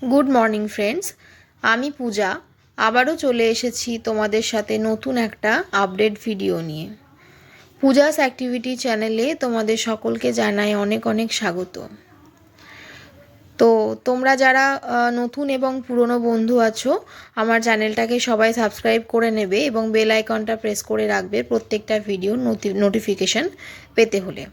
Good morning friends, আমি পূজা আবারও চলে এসেছি তোমাদের সাথে নতুন একটা আপডেট ভিডিও নিয়ে। পূজাস অ্যাক্টিভিটি চ্যানেলে তোমাদের সকলকে জানাই অনেক অনেক স্বাগত। তো তোমরা যারা নতুন এবং পুরনো বন্ধু আছো, আমার চ্যানেলটাকে সবাই সাবস্ক্রাইব করে নেবে এবং বেল আইকনটা প্রেস করে রাখবে প্রত্যেকটা ভিডিও নোটিফিকেশান পেতে হলে।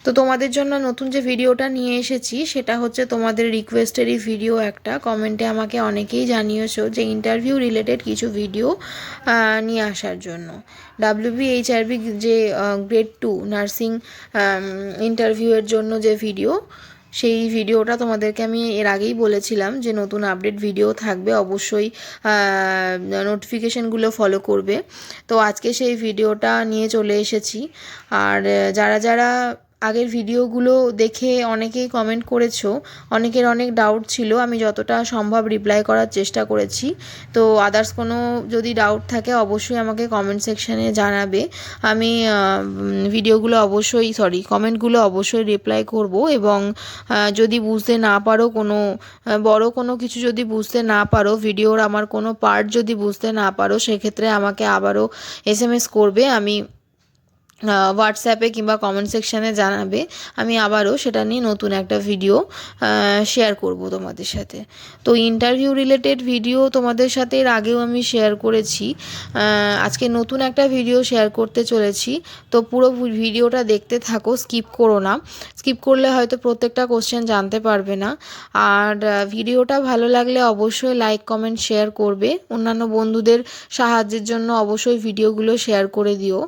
তো তোমাদের জন্য নতুন যে ভিডিওটা নিয়ে এসেছি সেটা হচ্ছে তোমাদের রিকোয়েস্টেরই ভিডিও একটা। কমেন্টে আমাকে অনেকেই জানিয়েছো যে ইন্টারভিউ রিলেটেড কিছু ভিডিও নিয়ে আসার জন্য। WBHRB যে গ্রেড 2 নার্সিং ইন্টারভিউয়ের জন্য যে ভিডিও, সেই ভিডিওটা তোমাদেরকে আমি এর আগেই বলেছিলাম যে নতুন আপডেট ভিডিও থাকবে, অবশ্যই নোটিফিকেশানগুলো ফলো করবে। তো আজকে সেই ভিডিওটা নিয়ে চলে এসেছি। আর যারা যারা আগের ভিডিওগুলো দেখে অনেকেই কমেন্ট করেছো, অনেকের অনেক ডাউট ছিল, আমি যতটা সম্ভব রিপ্লাই করার চেষ্টা করেছি। তো আদার্স কোনো যদি ডাউট থাকে অবশ্যই আমাকে কমেন্ট সেকশানে জানাবে। আমি কমেন্টগুলো অবশ্যই রিপ্লাই করব। এবং যদি বুঝতে না পারো, বড় কোনো কিছু যদি বুঝতে না পারো, ভিডিওর আমার কোনো পার্ট যদি বুঝতে না পারো, সেক্ষেত্রে আমাকে আবারও SMS করবে, আমি হোয়াটসঅ্যাপে কিংবা কমেন্ট সেকশানে জানাবে। আমি আবারও সেটা নিয়ে নতুন একটা ভিডিও শেয়ার করব তোমাদের সাথে। তো ইন্টারভিউ রিলেটেড ভিডিও তোমাদের সাথে এর আগেও আমি শেয়ার করেছি, আজকে নতুন একটা ভিডিও শেয়ার করতে চলেছি। তো পুরো ভিডিওটা দেখতে থাকো, স্কিপ করো না। স্কিপ করলে হয়তো প্রত্যেকটা কোশ্চেন জানতে পারবে না। আর ভিডিওটা ভালো লাগলে অবশ্যই লাইক কমেন্ট শেয়ার করবে। অন্যান্য বন্ধুদের সাহায্যের জন্য অবশ্যই ভিডিওগুলো শেয়ার করে দিও।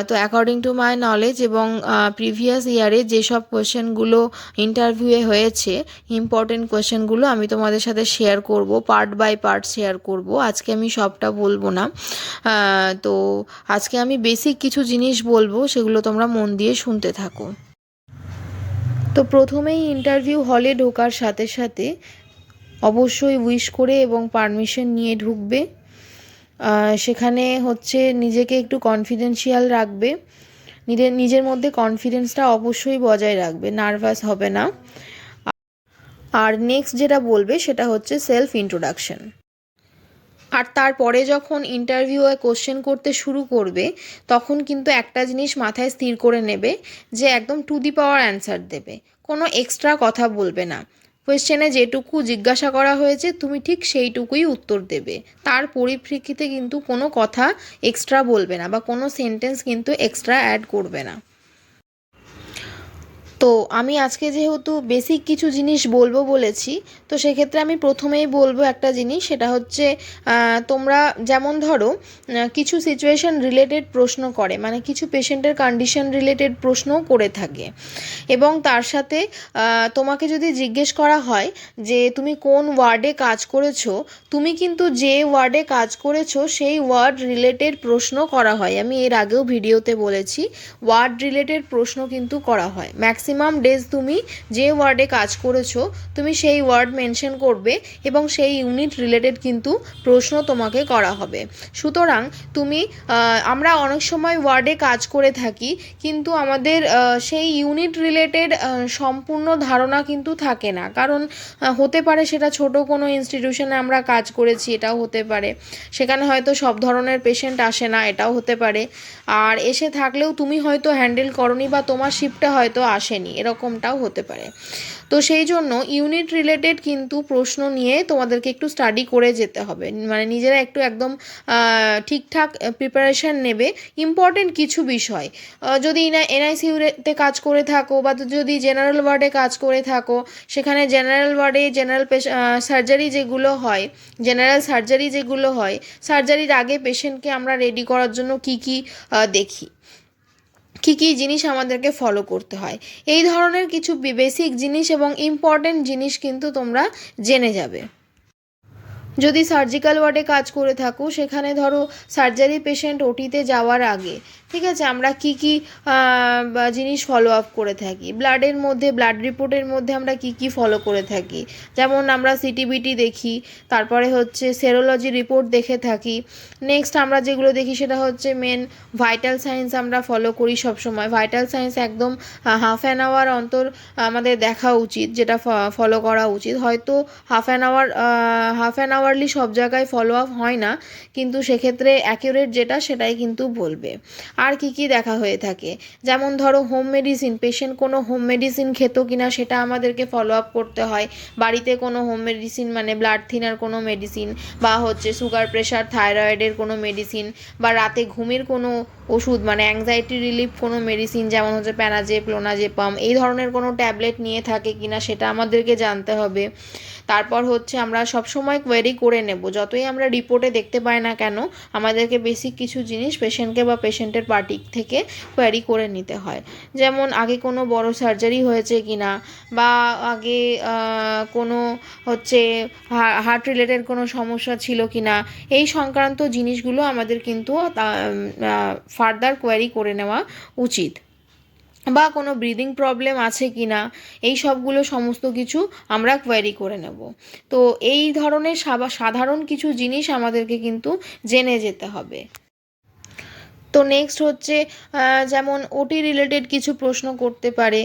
তো অ্যাকর্ডিং টু মাই নলেজ এবং প্রিভিয়াস ইয়ারে যেসব কোয়েশ্চেনগুলো ইন্টারভিউয়ে হয়েছে, ইম্পর্টেন্ট কোয়েশ্চেনগুলো আমি তোমাদের সাথে শেয়ার করব, পার্ট বাই পার্ট শেয়ার করব। আজকে আমি সবটা বলবো না। তো আজকে আমি বেসিক কিছু জিনিস বলবো, সেগুলো তোমরা মন দিয়ে শুনতে থাকো। তো প্রথমেই ইন্টারভিউ হলে ঢোকার সাথে সাথে অবশ্যই উইশ করে এবং পারমিশন নিয়ে ঢুকবে। সেখানে হচ্ছে নিজেকে একটু কনফিডেন্সিয়াল রাখবে, নিজের মধ্যে কনফিডেন্সটা অবশ্যই বজায় রাখবে, নার্ভাস হবে না। আর নেক্সট যেটা বলবে সেটা হচ্ছে সেলফ ইন্ট্রোডাকশন। আর তারপরে যখন ইন্টারভিউয়ে কোশ্চেন করতে শুরু করবে, তখন কিন্তু একটা জিনিস মাথায় স্থির করে নেবে যে একদম টু দি পাওয়ার অ্যান্সার দেবে, কোনো এক্সট্রা কথা বলবে না। কোয়েশ্চেনে যেটুকু জিজ্ঞাসা করা হয়েছে তুমি ঠিক সেইটুকুই উত্তর দেবে, তার পরিপ্রেক্ষিতে কিন্তু কোনো কথা এক্সট্রা বলবে না বা কোনো সেন্টেন্স কিন্তু এক্সট্রা অ্যাড করবে না। তো আমি আজকে যেহেতু বেসিক কিছু জিনিস বলবো বলেছি, তো সেক্ষেত্রে আমি প্রথমেই বলবো একটা জিনিস, সেটা হচ্ছে তোমরা যেমন ধরো কিছু সিচুয়েশন রিলেটেড প্রশ্ন করে, মানে কিছু পেশেন্টের কন্ডিশন রিলেটেড প্রশ্নও করে থাকে। এবং তার সাথে তোমাকে যদি জিজ্ঞেস করা হয় যে তুমি কোন ওয়ার্ডে কাজ করেছো, তুমি কিন্তু যে ওয়ার্ডে কাজ করেছো সেই ওয়ার্ড রিলেটেড প্রশ্ন করা হয়। আমি এর আগেও ভিডিওতে বলেছি, ওয়ার্ড রিলেটেড প্রশ্ন কিন্তু করা হয়। ম্যাক্সিমাম ডেজ তুমি যে ওয়ার্ডে কাজ করেছো তুমি সেই ওয়ার্ড মেনশন করবে এবং সেই ইউনিট রিলেটেড কিন্তু প্রশ্ন তোমাকে করা হবে। সুতরাং আমরা অনেক সময় ওয়ার্ডে কাজ করে থাকি, কিন্তু আমাদের সেই ইউনিট রিলেটেড সম্পূর্ণ ধারণা কিন্তু থাকে না। কারণ হতে পারে সেটা ছোট কোনো ইনস্টিটিউশনে আমরা কাজ করেছি, এটাও হতে পারে। সেখানে হয়তো সব ধরনের পেশেন্ট আসে না, এটাও হতে পারে। আর এসে থাকলেও তুমি হয়তো হ্যান্ডেল করনি বা তোমার শিফটে হয়তো আসেনি, এরকমটাও হতে পারে। তো সেই জন্য ইউনিট রিলেটেড কিন্তু প্রশ্ন নিয়ে তোমাদেরকে একটু স্টাডি করে যেতে হবে, মানে নিজেরা একটু একদম ঠিকঠাক প্রিপারেশান নেবে। ইম্পর্টেন্ট কিছু বিষয়, যদি NICUতে কাজ করে থাকো বা যদি জেনারেল ওয়ার্ডে কাজ করে থাকো, সেখানে জেনারেল ওয়ার্ডে সার্জারি যেগুলো হয়, জেনারেল সার্জারি যেগুলো হয়, সার্জারির আগে পেশেন্টকে আমরা রেডি করার জন্য কী দেখি, কী কী জিনিস আমাদেরকে ফলো করতে হয়, এই ধরনের কিছু বেসিক জিনিস এবং ইম্পর্টেন্ট জিনিস কিন্তু তোমরা জেনে যাবে। যদি সার্জিক্যাল ওয়ার্ডে কাজ করে থাকো, সেখানে ধরো সার্জারি পেশেন্ট ওটিতে যাওয়ার আগে ঠিক আছে, আমরা কি কি জিনিস ফলো আপ করে থাকি, ব্লাডের মধ্যে, ব্লাড রিপোর্টের মধ্যে আমরা কি কি ফলো করে থাকি, যেমন আমরা সিটিবিটি দেখি, তারপরে হচ্ছে সেরোলজি রিপোর্ট দেখে থাকি। নেক্সট আমরা যেগুলো দেখি সেটা হচ্ছে মেন ভাইটাল সাইন্স আমরা ফলো করি সবসময়। ভাইটাল সাইন্স একদম হাফ অ্যান আওয়ার অন্তর আমাদের দেখা উচিত, যেটা ফলো করা উচিত। হয়তো হাফ অ্যান আওয়ারলি সব জায়গায় ফলো আপ হয় না, কিন্তু সেক্ষেত্রে অ্যাকিউরেট যেটা সেটাই কিন্তু বলবে। আর কি কি দেখা হয়ে থাকে, যেমন ধরো হোম মেডিসিন, পেশেন্ট কোনো হোম মেডিসিন খেত কিনা সেটা আমাদেরকে ফলো আপ করতে হয়। বাড়িতে কোনো হোম মেডিসিন মানে ব্লাড থিনার কোনো মেডিসিন, বা হচ্ছে সুগার প্রেশার থাইরয়েডের কোনো মেডিসিন, বা রাতে ঘুমের কোনো ওষুধ মানে অ্যাংজাইটি রিলিফ কোনো মেডিসিন, যেমন হচ্ছে প্যানাজেপ, ক্লোনাজেপাম, এই ধরনের কোনো ট্যাবলেট নিয়ে থাকে কিনা সেটা আমাদেরকে জানতে হবে। তারপর হচ্ছে আমরা সবসময় কোয়েরি করে নেব, যতই আমরা রিপোর্টে দেখতে পাই না কেন আমাদেরকে বেসিক কিছু জিনিস পেশেন্টকে বা পেশেন্টের পার্টি থেকে কোয়েরি করে নিতে হয়। যেমন আগে কোনো বড় সার্জারি হয়েছে কিনা, বা আগে কোনো হচ্ছে হার্ট রিলেটেড কোনো সমস্যা ছিল কিনা, এই সংক্রান্ত জিনিসগুলো আমাদের কিন্তু ফার্দার কোয়েরি করে নেওয়া উচিত। বা কোনো ব্রিদিং প্রবলেম আছে কি না, এই সবগুলো সমস্ত কিছু আমরা কোয়েরি করে নেব। তো এই ধরনের সাধারণ কিছু জিনিস আমাদেরকে কিন্তু জেনে যেতে হবে। তো নেক্সট হচ্ছে যেমন ওটি রিলেটেড কিছু প্রশ্ন করতে পারে,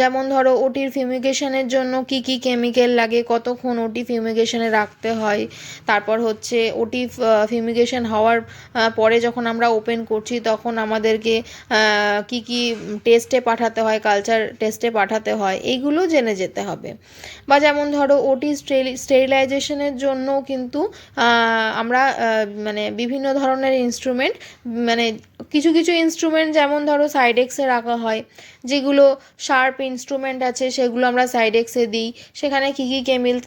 যেমন ধরো ওটির ফিউমিগেশনের জন্য কি কি কেমিক্যাল লাগে, কতক্ষণ ওটি ফিউমিগেশনে রাখতে হয়। তারপর হচ্ছে ওটি ফিউমিগেশন হওয়ার পরে যখন আমরা ওপেন করছি তখন আমাদেরকে কি কি টেস্টে পাঠাতে হয়, কালচার টেস্টে পাঠাতে হয়, এইগুলো জেনে যেতে হবে। বা যেমন ধরো ওটি স্টেরিলাইজেশনের জন্য কিন্তু আমরা মানে বিভিন্ন ধরনের ইনস্ট্রুমেন্ট, মানে কিছু কিছু ইনস্ট্রুমেন্ট যেমন ধরো সাইডেক্সে রাখা হয়, যেগুলো শার্প ইনস্ট্রুমেন্ট আছে সেগুলো আমরা সাইডেক্সে দিই, সেখানে কী কী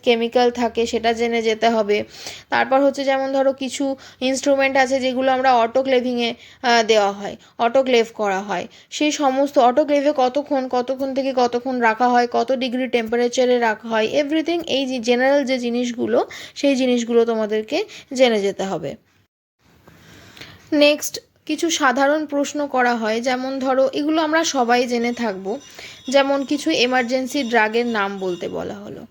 কেমিক্যাল থাকে সেটা জেনে যেতে হবে। তারপর হচ্ছে যেমন ধরো কিছু ইনস্ট্রুমেন্ট আছে যেগুলো আমরা অটোক্লেভিংয়ে দেওয়া হয়, অটোক্লেভ করা হয়, সেই সমস্ত অটোক্লেভে কতক্ষণ থেকে কতক্ষণ রাখা হয়, কত ডিগ্রি টেম্পারেচারে রাখা হয়, এভরিথিং, এই যে জেনারেল যে জিনিসগুলো সেই জিনিসগুলো তোমাদেরকে জেনে যেতে হবে। নেক্সট কিছু সাধারণ প্রশ্ন করা হয়, যেমন ধরো এগুলো আমরা সবাই জেনে থাকবো, যেমন কিছু এমার্জেন্সি ড্রাগের নাম বলতে বলা হলো,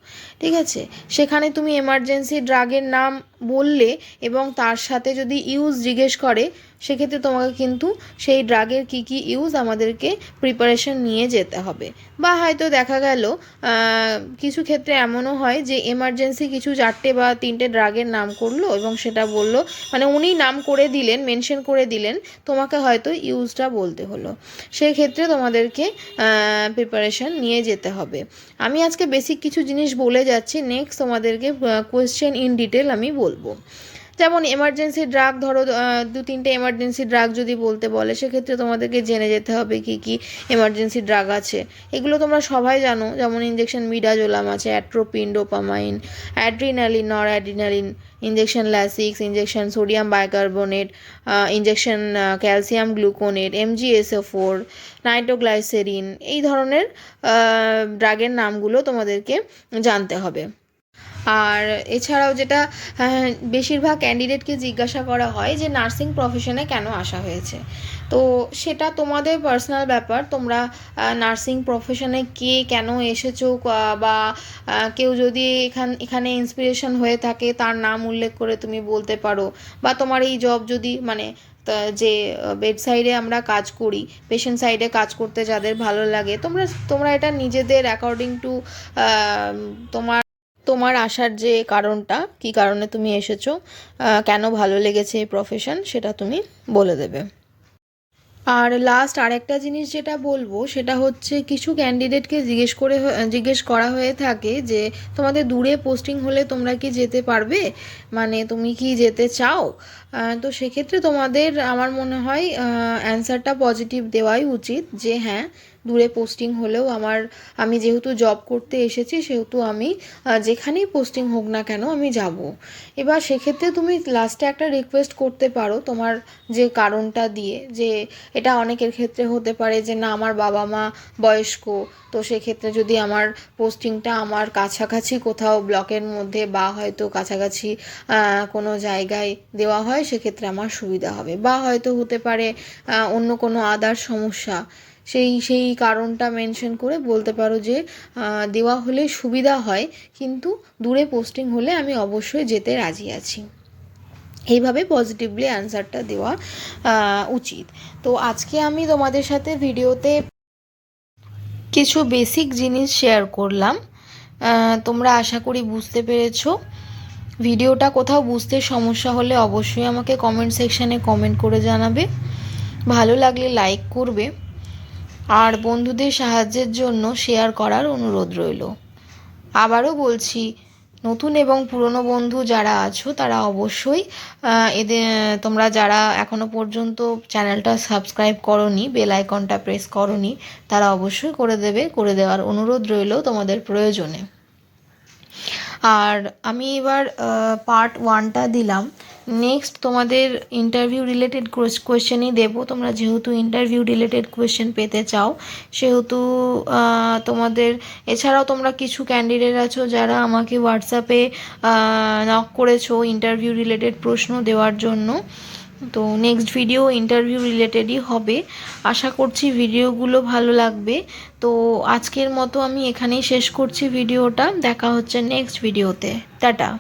ঠিক আছে, সেখানে তুমি এমার্জেন্সি ড্রাগের নাম বললে এবং তার সাথে যদি ইউজ জিজ্ঞেস করে সেক্ষেত্রে তোমাকে কিন্তু সেই ড্রাগের কি কি ইউজ আমাদেরকে প্রিপারেশন নিয়ে যেতে হবে। বা হয়তো দেখা গেল কিছু ক্ষেত্রে এমনও হয় যে এমার্জেন্সি কিছু 4টে বা 3টে ড্রাগের নাম করলো এবং সেটা বললো, মানে উনি নাম করে দিলেন, মেনশন করে দিলেন, তোমাকে হয়তো ইউজটা বলতে হলো, সেই ক্ষেত্রে তোমাদেরকে প্রিপারেশন নিয়ে যেতে হবে। আমি আজকে বেসিক কিছু জিনিস বলে যাচ্ছি, নেক্সট তোমাদেরকে কোয়েশ্চেন ইন ডিটেল আমি বলবো। যেমন এমার্জেন্সি ড্রাগ, ধরো 2-3টে এমার্জেন্সি ড্রাগ যদি বলতে বলে সেক্ষেত্রে তোমাদেরকে জেনে যেতে হবে কি কি এমার্জেন্সি ড্রাগ আছে। এগুলো তোমরা সবাই জানো, যেমন ইঞ্জেকশন মিডাজোলাম আছে, অ্যাট্রোপিন, ডোপামাইন, অ্যাড্রিনালিন, নর adrenaline, injection Lasix, injection sodium bicarbonate, injection calcium gluconate, MgSO4, নাইট্রোগ্লাইসেরিন, এই ধরনের ড্রাগের নামগুলো তোমাদেরকে জানতে হবে। আর এছাড়াও যেটা বেশিরভাগ ক্যান্ডিডেটকে জিজ্ঞাসা করা হয় যে নার্সিং প্রফেশনে কেন আসা হয়েছে, তো সেটা তোমাদের পার্সোনাল ব্যাপার, তোমরা নার্সিং প্রফেশনে কে কেন এসেছো, বা কেউ যদি এখানে ইন্সপিরেশন হয়ে থাকে তার নাম উল্লেখ করে তুমি বলতে পারো। বা তোমার এই জব যদি মানে যে বেড সাইডে আমরা কাজ করি, পেশেন্ট সাইডে কাজ করতে যাদের ভালো লাগে, তোমরা এটা নিজেদের অ্যাকর্ডিং টু তোমার আসার যে কারণটা, কী কারণে তুমি এসেছো, কেন ভালো লেগেছে এই প্রফেশন, সেটা তুমি বলে দেবে। আর লাস্ট আরেকটা জিনিস যেটা বলবো সেটা হচ্ছে কিছু ক্যান্ডিডেটকে জিজ্ঞেস করা হয়ে থাকে যে তোমাদের দূরে পোস্টিং হলে তোমরা কি যেতে পারবে, মানে তুমি কি যেতে চাও। তো সেক্ষেত্রে তোমাদের আমার মনে হয় অ্যান্সারটা পজিটিভ দেওয়াই উচিত, যে হ্যাঁ দূরে পোস্টিং হলেও আমি যেহেতু জব করতে এসেছি সেহেতু আমি যেখানেই পোস্টিং হোক না কেন আমি যাব। এবার সেক্ষেত্রে তুমি লাস্টে একটা রিকোয়েস্ট করতে পারো তোমার যে কারণটা দিয়ে, যে এটা অনেকের ক্ষেত্রে হতে পারে যে না আমার বাবা মা বয়স্ক, তো সেক্ষেত্রে যদি আমার পোস্টিংটা আমার কাছাকাছি কোথাও ব্লকের মধ্যে বা হয়তো কাছাকাছি কোনো জায়গায় দেওয়া হয় সেক্ষেত্রে আমার সুবিধা হবে, বা হয়তো হতে পারে অন্য কোনো আদার সমস্যা, সেই কারণটা মেনশন করে বলতে পারো যে দেওয়া হলে সুবিধা হয় কিন্তু দূরে পোস্টিং হলে আমি অবশ্যই যেতে রাজি আছি। এইভাবে পজিটিভলি অ্যান্সারটা দেওয়া উচিত। তো আজকে আমি তোমাদের সাথে ভিডিওতে কিছু বেসিক জিনিস শেয়ার করলাম, তোমরা আশা করি বুঝতে পেরেছো। ভিডিওটা কোথাও বুঝতে সমস্যা হলে অবশ্যই আমাকে কমেন্ট সেকশানে কমেন্ট করে জানাবে, ভালো লাগলে লাইক করবে, আর বন্ধুদের সাহায্যের জন্য শেয়ার করার অনুরোধ রইল। আবারও বলছি, নতুন এবং পুরনো বন্ধু যারা আছো তারা অবশ্যই তোমরা যারা এখনও পর্যন্ত চ্যানেলটা সাবস্ক্রাইব করোনি, বেল আইকনটা প্রেস করোনি, তারা অবশ্যই করে দেওয়ার অনুরোধ রইল তোমাদের প্রয়োজনে। আর আমি এবার পার্ট 1টা দিলাম, নেক্সট তোমাদের ইন্টারভিউ রিলেটেড কোয়েশ্চেনই দেবো। তোমরা যেহেতু ইন্টারভিউ রিলেটেড কোয়েশ্চেন পেতে চাও সেহেতু তোমাদের এছাড়াও তোমরা কিছু ক্যান্ডিডেট আছো যারা আমাকে হোয়াটসঅ্যাপে নক করেছো ইন্টারভিউ রিলেটেড প্রশ্ন দেওয়ার জন্য। তো নেক্সট ভিডিও ইন্টারভিউ রিলেটেডই হবে, আশা করছি ভিডিওগুলো ভালো লাগবে। তো আজকের মতো আমি এখানেই শেষ করছি ভিডিওটা, দেখা হচ্ছে নেক্সট ভিডিওতে, টাটা।